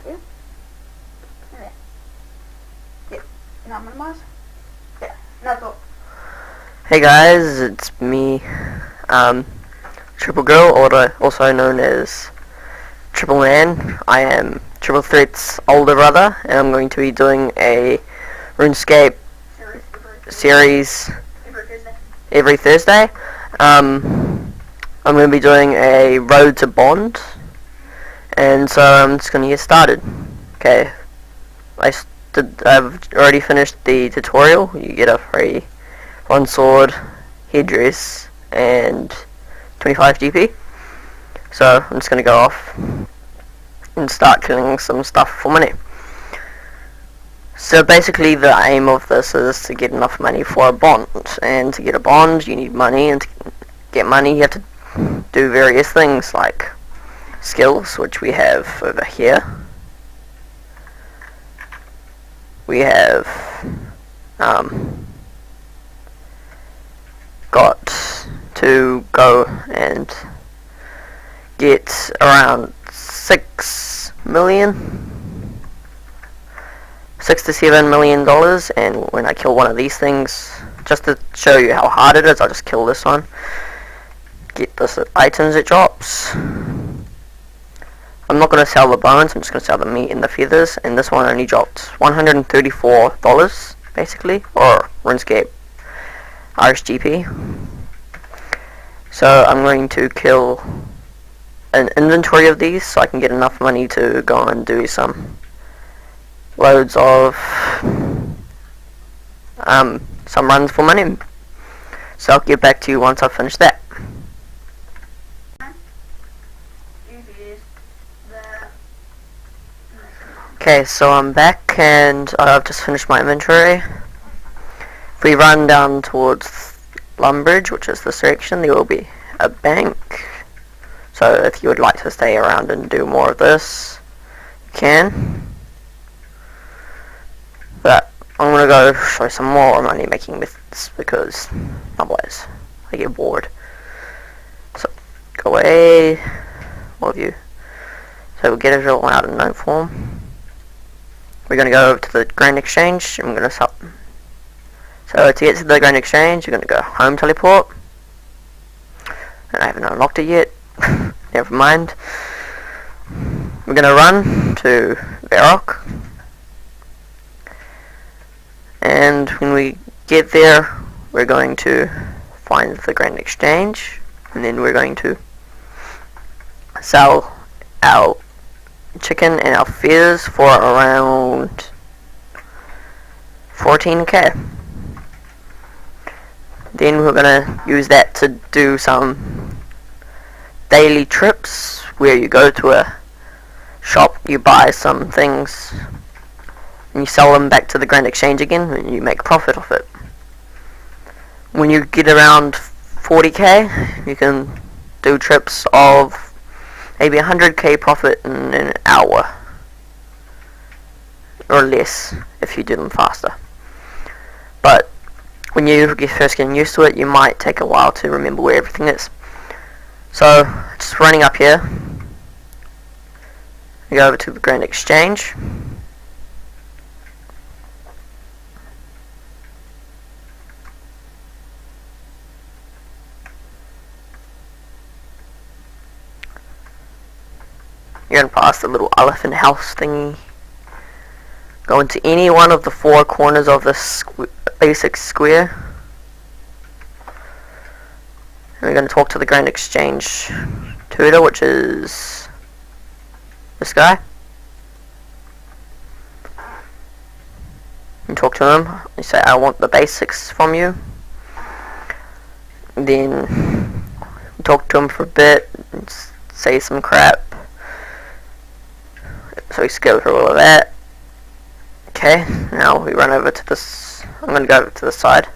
Yeah. Yeah. Yeah. Now minimize. Yeah. Now go. Hey guys, it's me, Triple Girl, also known as Triple Man. I am Triple Threat's older brother, and I'm going to be doing a Runescape series every Thursday. I'm going to be doing a Road to Bond, and so I'm just going to get started. Okay, I've already finished the tutorial. You get a free one sword, headdress, and 25 GP. So I'm just going to go off and start killing some stuff for money. So basically the aim of this is to get enough money for a bond, and to get a bond you need money, and to get money you have to do various things like skills, which we have over here. We have got to go and get around 6 to $7 million, and when I kill one of these things, just to show you how hard it is, I'll just kill this one, get this items it drops. I'm not going to sell the bones, I'm just going to sell the meat and the feathers, and this one only dropped $134 basically, or RuneScape RSGP. So I'm going to kill an inventory of these so I can get enough money to go and do some loads of some runs for money. So I'll get back to you once I've finished that. Okay, so I'm back and I've just finished my inventory. If we run down towards Lumbridge, which is this direction, there will be a bank. So if you would like to stay around and do more of this, you can. But I'm going to go show some more money making methods, because otherwise I get bored. So go away, all of you. So we'll get it all out in note form. We're going to go over to the Grand Exchange, and I'm going to stop. So to get to the Grand Exchange, you're going to go home teleport. And I haven't unlocked it yet. Never mind. We're going to run to Varrock. And when we get there, we're going to find the Grand Exchange. And then we're going to sell our chicken and our feathers for around 14k. Then we're gonna use that to do some daily trips where you go to a shop, you buy some things, and you sell them back to the Grand Exchange again, and you make profit off it. When you get around 40k, you can do trips of maybe 100k profit in an hour, or less if you do them faster. But when you first getting used to it, you might take a while to remember where everything is. So just running up here, we go over to the Grand Exchange. You're going to pass the little elephant house thingy. Go into any one of the 4 corners of this basic square. And we're going to talk to the Grand Exchange tutor, which is this guy. You talk to him. You say, I want the basics from you. And then you talk to him for a bit and say some crap. So we go through all of that. Okay, now we run over to this. I'm going to go over to the side.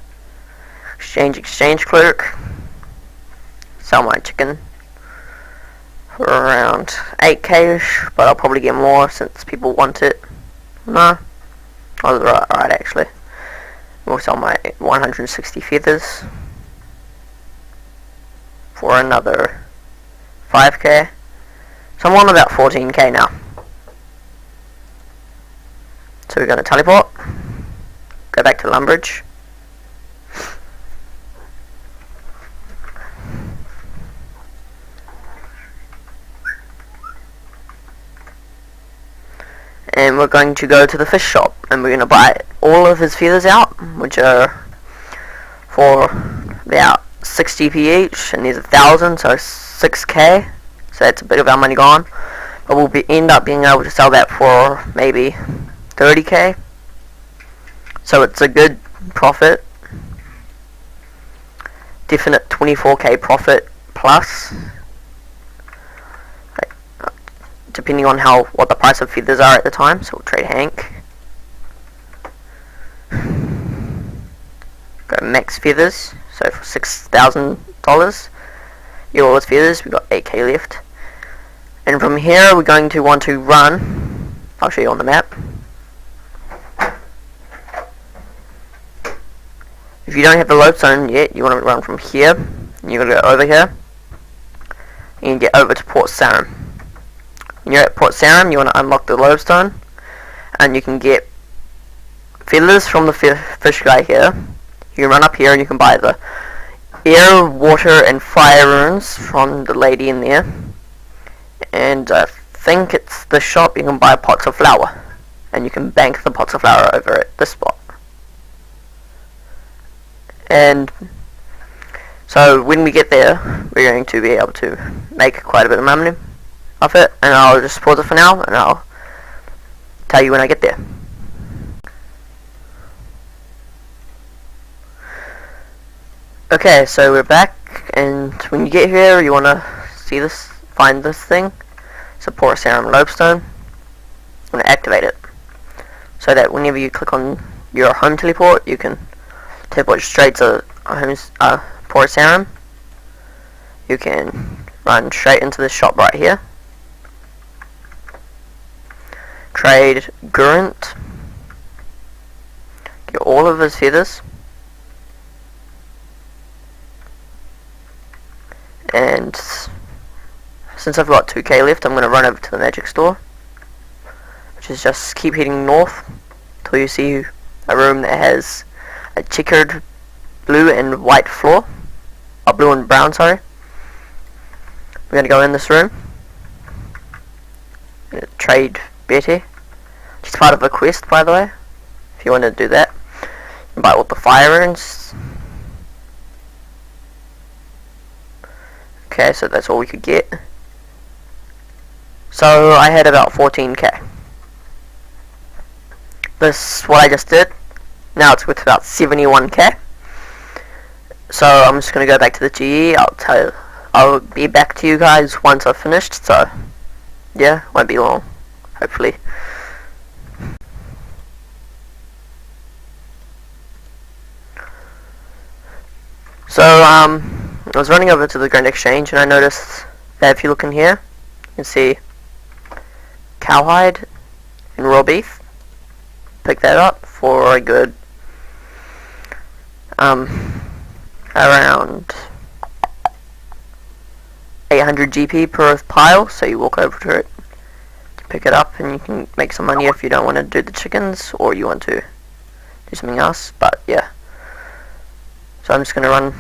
Exchange clerk. Sell my chicken for around 8k-ish, but I'll probably get more since people want it. No, I was right actually. We'll sell my 160 feathers for another 5k. So I'm on about 14k now. So we're going to teleport, go back to Lumbridge. And we're going to go to the fish shop, and we're going to buy all of his feathers out, which are for about 6 GP each, and there's 1,000, so 6k, so that's a bit of our money gone, but we'll end up being able to sell that for maybe 30k, so it's a good profit, definite 24k profit plus, depending on what the price of feathers are at the time. So we'll trade Hank. Go max feathers. So for $6,000, get all his feathers. We've got 8k left. And from here we're going to want to run. I'll show you on the map. If you don't have the lodestone yet, you want to run from here. And you're going to go over here. And get over to Port Sarim. When you're at Port Sarim, you want to unlock the lodestone, and you can get feathers from the fish guy here. You can run up here and you can buy the air, water, and fire runes from the lady in there. And I think it's the shop you can buy pots of flour, and you can bank the pots of flour over at this spot. And so when we get there, we're going to be able to make quite a bit of money of it, and I'll just pause it for now, and I'll tell you when I get there. Okay, so we're back, and when you get here, you want to find this thing, Port Sarim Lodestone. I'm going to activate it, so that whenever you click on your home teleport, you can teleport straight to Port Sarim. You can run straight into the shop right here. Trade Gurant, get all of his feathers, and since I've got 2k left, I'm going to run over to the magic store, which is just keep heading north till you see a room that has a checkered blue and white floor, blue and brown, sorry. We're going to go in this room, trade Betty. She's part of a quest, by the way, if you want to do that. You can buy all the fire runes. Okay, so that's all we could get. So I had about 14k. This what I just did. Now it's worth about 71k. So I'm just gonna go back to the GE. I'll be back to you guys once I've finished. So yeah, won't be long, hopefully. So I was running over to the Grand Exchange, and I noticed that if you look in here, you can see cowhide and raw beef. Pick that up for a good around 800 GP per pile. So you walk over to it, pick it up, and you can make some money if you don't want to do the chickens or you want to do something else. But yeah. So I'm just going to run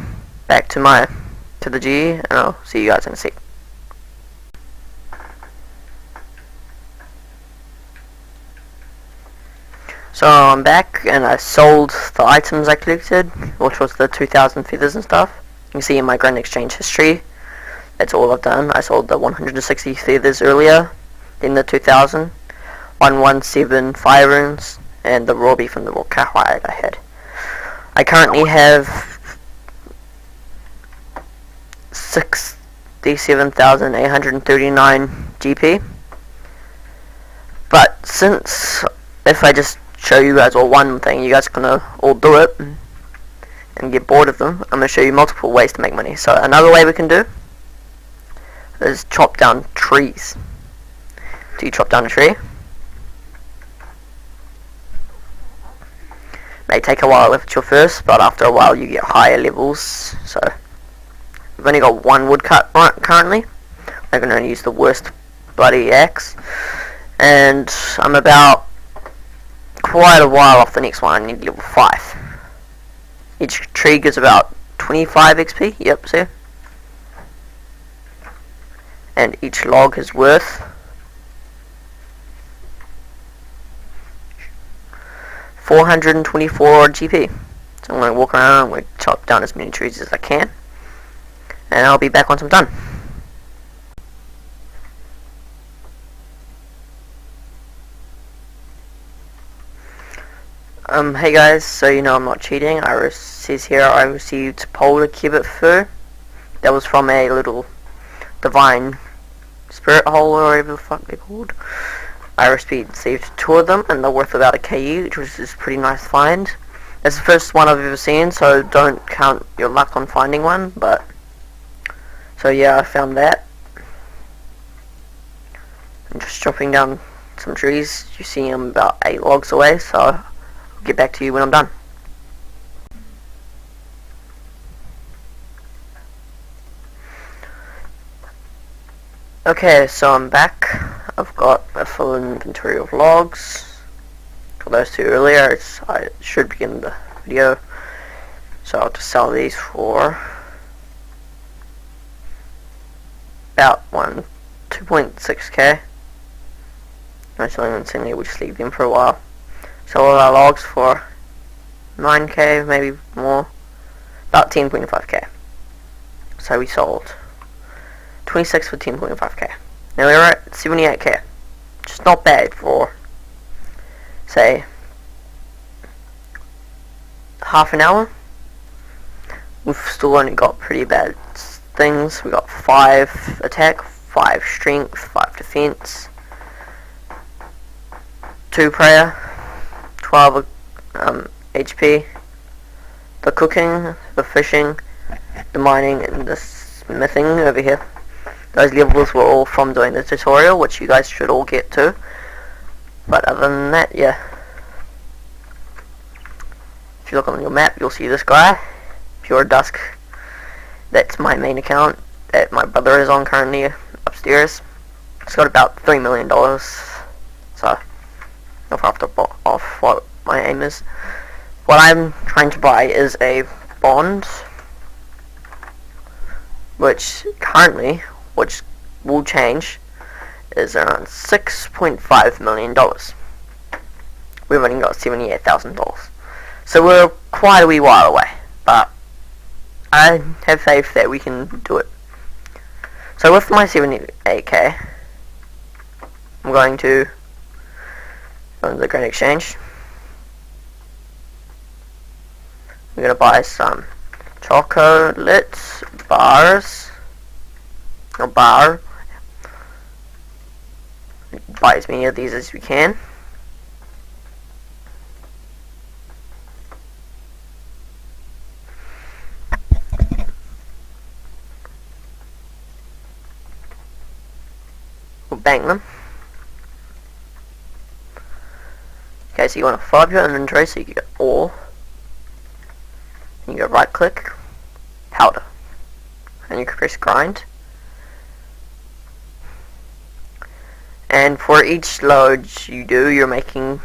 back to the GE, and I'll see you guys in a sec. So I'm back, and I sold the items I collected, which was the 2,000 feathers and stuff. You can see in my Grand Exchange history, that's all I've done. I sold the 160 feathers earlier, then the 2,000, 117 fire runes, and the raw beef and the raw cowhide I had. I currently have 67,839 GP. But since if I just show you guys all one thing, you guys are gonna all do it and get bored of them. I'm gonna show you multiple ways to make money. So another way we can do is chop down trees. Do you chop down a tree? May take a while if it's your first, but after a while you get higher levels. So I've only got one woodcut currently. I'm going to use the worst bloody axe, and I'm about quite a while off the next one. I need level 5. Each tree gives about 25 XP. Yep, see? And each log is worth 424 GP. So I'm going to walk around, I'm going to chop down as many trees as I can, and I'll be back once I'm done. Hey guys, so you know I'm not cheating. Says here I received polar cubit fur. That was from a little divine spirit hole, or whatever the fuck they're called. I received 2 of them, and they're worth about a KE, which was a pretty nice find. It's the first one I've ever seen, so don't count your luck on finding one, but... So yeah, I found that. I'm just chopping down some trees. You see them about 8 logs away, so I'll get back to you when I'm done. Okay, so I'm back. I've got a full inventory of logs. Got those 2 earlier. I should begin the video. So I'll just sell these for about 2.6k. No selling them instantly, we'll just leave them for a while. Sell all our logs for 9k, maybe more. About 10.5k. So we sold 26 for 10.5k. Now we're at 78k. Just not bad for, say, half an hour. We've still only got pretty bad things. We got 5 attack, 5 strength, 5 defense, 2 prayer, 12 HP. The cooking, the fishing, the mining, and the smithing over here. Those levels were all from doing the tutorial, which you guys should all get to. But other than that, yeah. If you look on your map, you'll see this guy, Pure Dusk. That's my main account that my brother is on currently upstairs. It's got about $3 million. So, I'll have to off what my aim is. What I'm trying to buy is a bond, which currently, which will change, is around $6.5 million. We've only got $78,000. So we're quite a wee while away, but I have faith that we can do it. So with my 78k, I'm going to go into the Grand Exchange. I'm going to buy some chocolates, bars, or bar. Buy as many of these as we can. We'll bank them. Okay, so you want to fill up your inventory so you can get all. You go right click, powder, and you can press grind. And for each load you do, you're making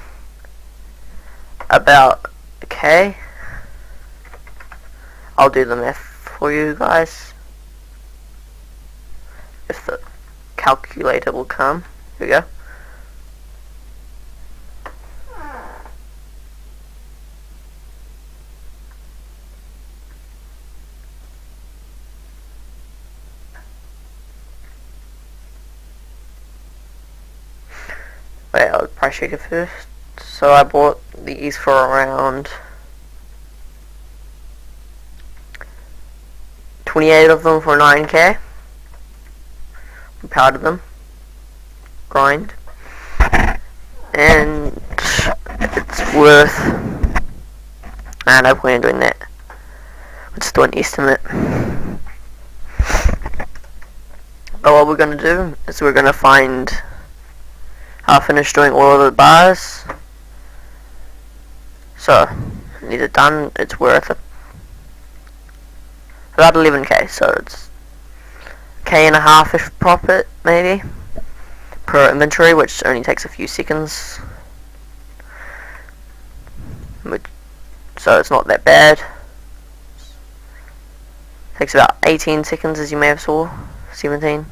about a K. I'll do the math for you guys. If the calculator will come. Here we go. Wait, I'll price check it first. So I bought these for around 28 of them for 9k. We powdered them, grind, and it's worth, no point in doing that. Let's do an estimate. But what we're going to do is we're going to find, I'll finish doing all of the bars. So, these are done, it's worth it. About 11k, so it's K and a half-ish profit, maybe, per inventory, which only takes a few seconds. so it's not that bad. Takes about 18 seconds, as you may have saw, 17.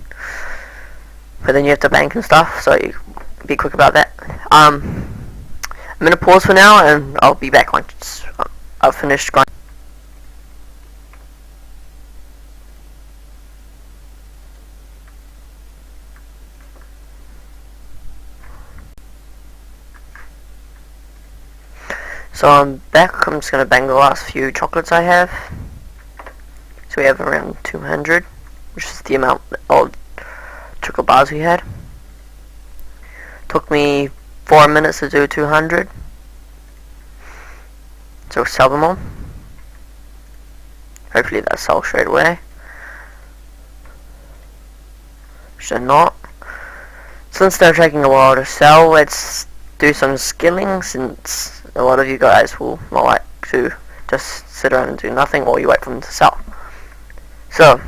But then you have to bank and stuff, so you be quick about that. I'm gonna pause for now, and I'll be back once I've finished grinding. So I'm back. I'm just gonna bang the last few chocolates I have. So we have around 200, which is the amount of chocolate bars we had. Took me 4 minutes to do 200. So we'll sell them all. Hopefully that sells straight away. Should not. Since they're taking a while to sell, let's do some skilling, since a lot of you guys will not like to just sit around and do nothing while you wait for them to sell. So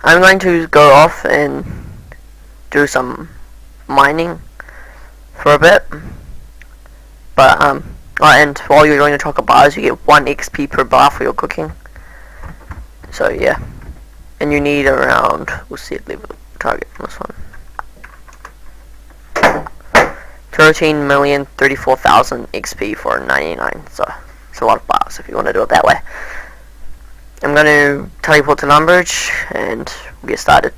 I'm going to go off and do some mining for a bit, but and while you're doing the chocolate bars, you get 1 XP per bar for your cooking. So yeah, and you need around, we'll see it level target on this one, 13,034,000 XP for 99. So it's a lot of bars if you want to do it that way. I'm going to teleport to Lumbridge and we'll get started.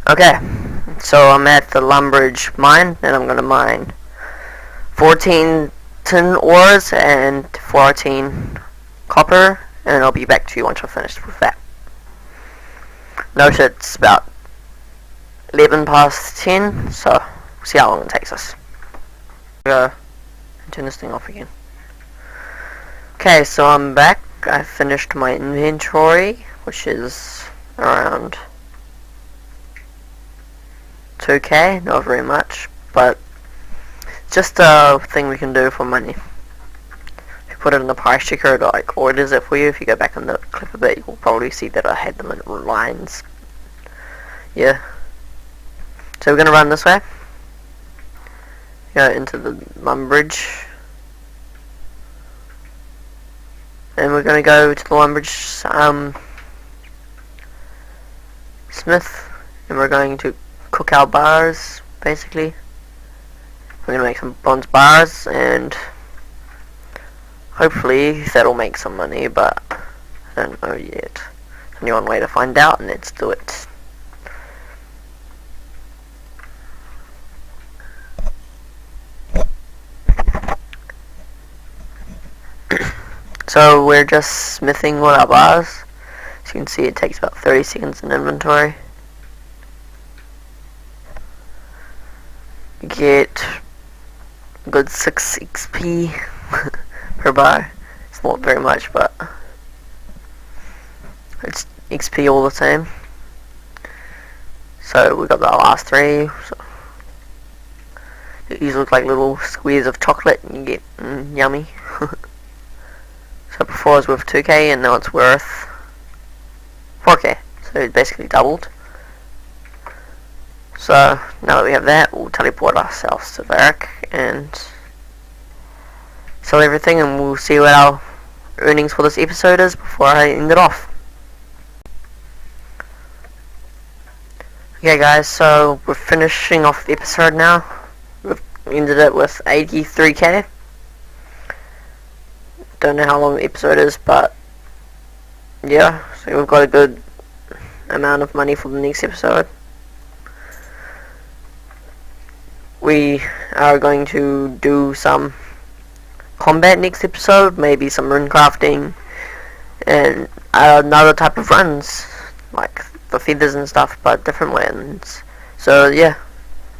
Okay, so I'm at the Lumbridge mine, and I'm going to mine 14 tin ores and 14 copper, and I'll be back to you once I've finished with that. Note it's about 11 past 10, so we'll see how long it takes us. Go and turn this thing off again. Okay, so I'm back. I finished my inventory, which is around 2k, not very much, but just a thing we can do for money. If you put it in the price checker, it like orders it for you. If you go back in the clip a bit, you'll probably see that I had them in lines. Yeah. So we're gonna run this way. Go into the Lumbridge. And we're gonna go to the Lumbridge smith, and we're going to cook our bars, basically. We're gonna make some bronze bars, and hopefully that'll make some money, but I don't know yet. There's only one way to find out, and let's do it. So we're just smithing all our bars. As you can see, it takes about 30 seconds in inventory. You get a good 6 XP per bar. It's not very much, but it's XP all the same. So we got the last 3. So these look like little squares of chocolate, and you get yummy. So before it was worth 2k, and now it's worth 4k. So it basically doubled. So now that we have that, we'll teleport ourselves to Varric and sell everything, and we'll see what our earnings for this episode is before I end it off. Okay guys, so we're finishing off the episode now. We've ended it with 83k. Don't know how long the episode is, but yeah, so we've got a good amount of money for the next episode. We are going to do some combat next episode, maybe some rune crafting, and another type of runs, like the feathers and stuff, but different ones. So yeah,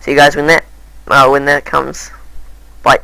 see you guys when that comes. Bye.